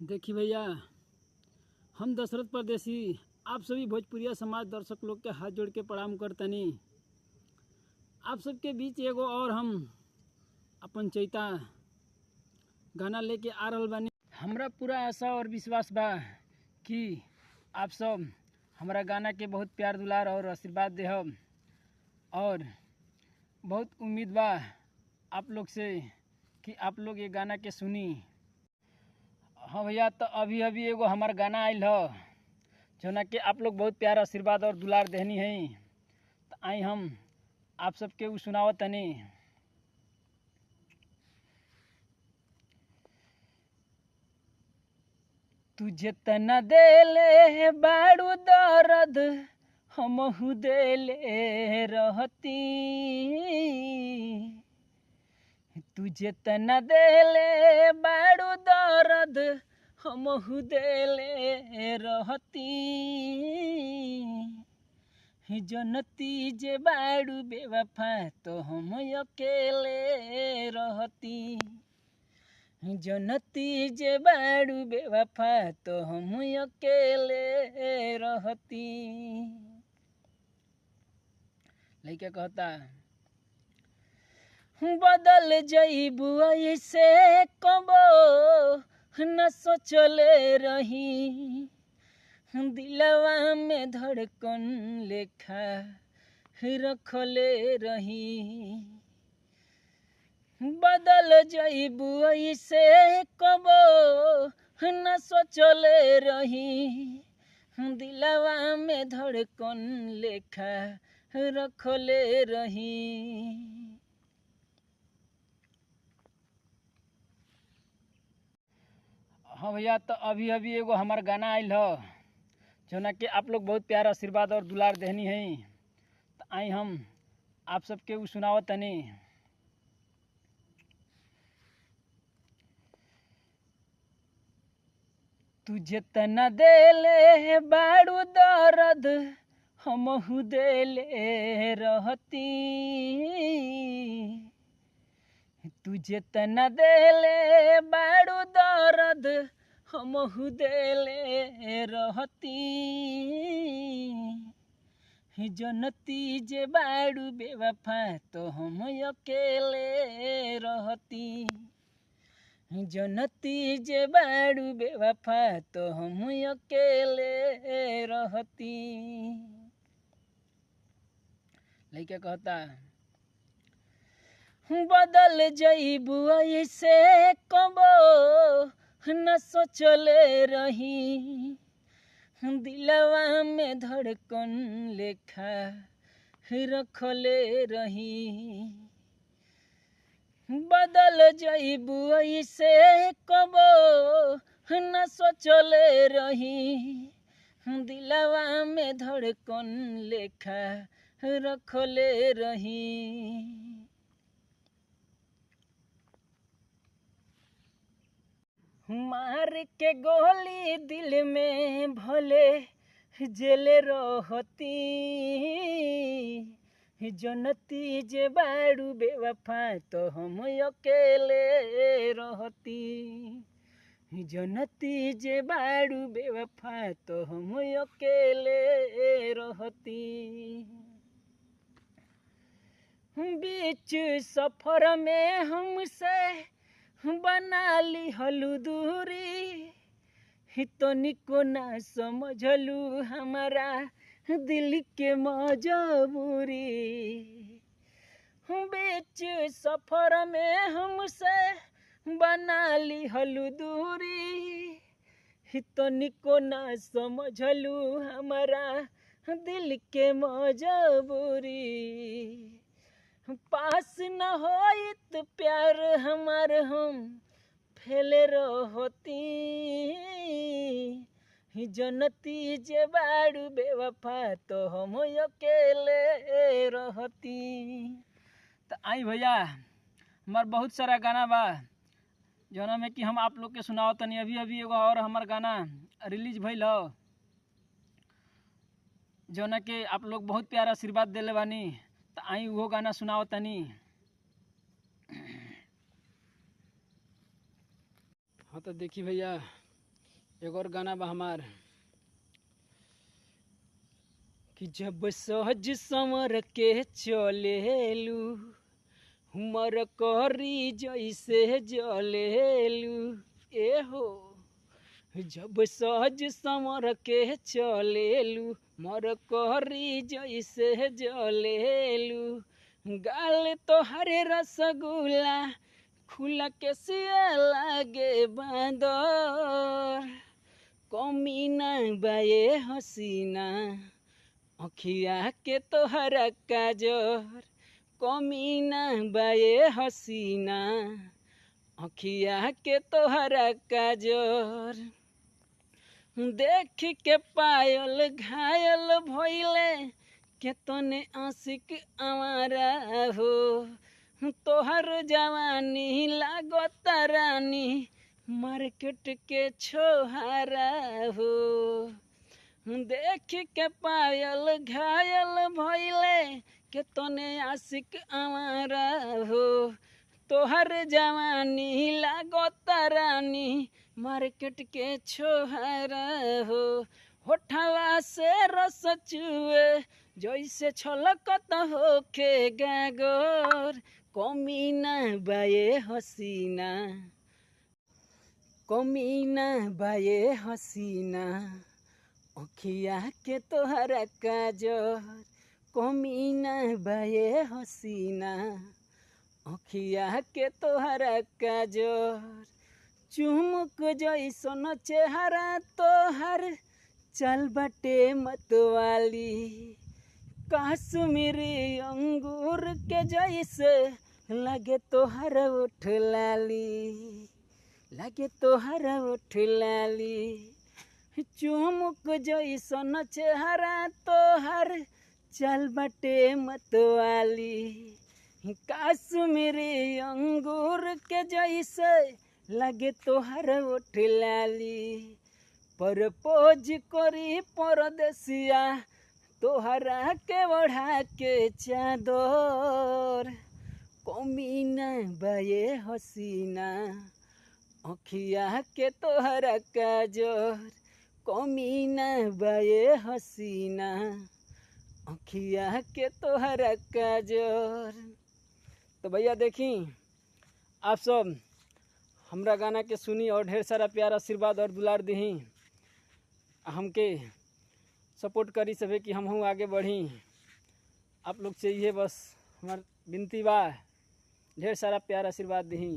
देखिए भैया, हम दशरथ परदेसी आप सभी भोजपुरिया समाज दर्शक लोग के हाथ जोड़ के प्रणाम करतनी। आप सबके बीच एगो और हम अपन चैता गाना लेके आ रहल बानी। हमरा पूरा आशा और विश्वास बा कि आप सब हमारा गाना के बहुत प्यार दुलार और आशीर्वाद देहब और बहुत उम्मीद बा आप लोग से कि आप लोग ये गाना के सुनी। हाँ भैया, तो अभी एगो हमार गाना आयल ह जोना के आप लोग बहुत प्यार आशीर्वाद और दुलार देहनी है। तो आई हम आप सबके उ सुनावत तनी। तुझे तना देले बाड़ू दर्द हमहू देले रहती, तुझे तना देले बाड़ू दर्द हमहू देले रहती, जनती जे बाड़ू बेवफा तो हम अकेले रहती, जनती जे बाड़ू बेवफा तो हम अकेले रहती। लइका कहता बदल जइबू ऐसे कबो न सोचले रही, दिलवा में धड़कन लेखा रखले रही, बदल जइबू ऐसे कबो न सोचले रही, दिलवा में धड़कन लेखा रखले रही। हाँ भैया, तो अभी एगो हमार गाना आयल ह जोना के आप लोग बहुत प्यार आशीर्वाद और दुलार देहनी है। तो आई हम आप सबके उ सुनावत तनी। तुझे तना देले बाड़ू दर्द हमहू देले रहती, तुझे तना देले बाड़ू दर्द हमहू देले रहती, जनती जे बाड़ू बेवफा तो हम अकेले रहती, जनती जे बाड़ू बेवफा तो हम अकेले रहती। लइका कहता बदल जइबू ऐसे कबो न सोचले रही, दिलवा में धड़कन लेखा रखले रही, बदल जइबू ऐसे कबो न सोचले रही, दिलवा में धड़कन लेखा रखले रही। मार के गोली दिल में भले जेल रहती, जनती जे बाड़ू बेवफा तो हम अकेले रहती, जनती जे बाड़ू बेवफा तो हम अकेले रहती। बीच सफर में हमसे बना ली हलू दूरी, तो निको ना समझलू हमारा दिल के मजबूरी, बीच सफर में हमसे बना ली हलू दूरी, तो निको ना समझलू हमारा दिल के मजबूरी, पास न होइत प्यार हमार हम फैले रहती, जनती जे बाड़ू बेवफा तो हम अकेले रहती। तो आई भैया, हमार बहुत सारा गाना बा जोना में कि हम आप लोग के सुनाओ तनी। अभी एगो और हमार गाना रिलीज भइल ह जोना के आप लोग बहुत प्यार आशीर्वाद देले बानी। तो आई वो गाना सुनाओ तनी। हाँ तो देखिए भैया, एक और गाना बा हमार कि जब सहज संवर के चलेलू हमर करी जैसे जलेलू ए हो। जब सहज संवर के चलेलू मर करी जैसे जलेलू गाल तो हरे रसगुल्ला खुला के सिया लागे बांदर कमीना बाए हसीना अखिया के तोहरा काजर कमीना बाए हसीना अखिया के तोहरा काजर देख के पायल घायल भइले के तने आशिक आवारा हो तोहर जवानी लागता रानी मार्केट के छोहारा हो। देख के पायल घायल भइले के तने आशिक आवारा हो तोहर जवानी लागता रानी मार्केट के छोहारा हो। होठवा से रस चुए जैसे छलकत होखे गागर कमीना बाए हसीना कमीना बाए हसीना अखिया के तोहरा काजर कमीना बाए हसीना अखिया के तोहरा काजर चुमुक जैसन चेहरा तोहर चल बाटे मतवाली कश्मीरी अंगूर के जैसे लगे तोहर ओठ लाली लगे तोहर ओठ लाली चुमुक जैसन चेहरा तोहर चल बाटे मतवाली कश्मीरी अंगूर के जैसे लगे तोहर ओठ लाली परपोज करी परदेसिया तोहरा के ओढ़ा के चादर कमीना बाए हसीना अखिया के तोहरा काजर कमीना बाए हसीना अखिया के तोहरा काजर। तो भैया देखी आप सब हमरा गाना के सुनी और ढेर सारा प्यार आशीर्वाद और दुलार दही हमके सपोर्ट करी सभे कि हम आगे बढ़ी। आप लोग से ये बस हमार विनती बा ढेर सारा प्यार आशीर्वाद दही।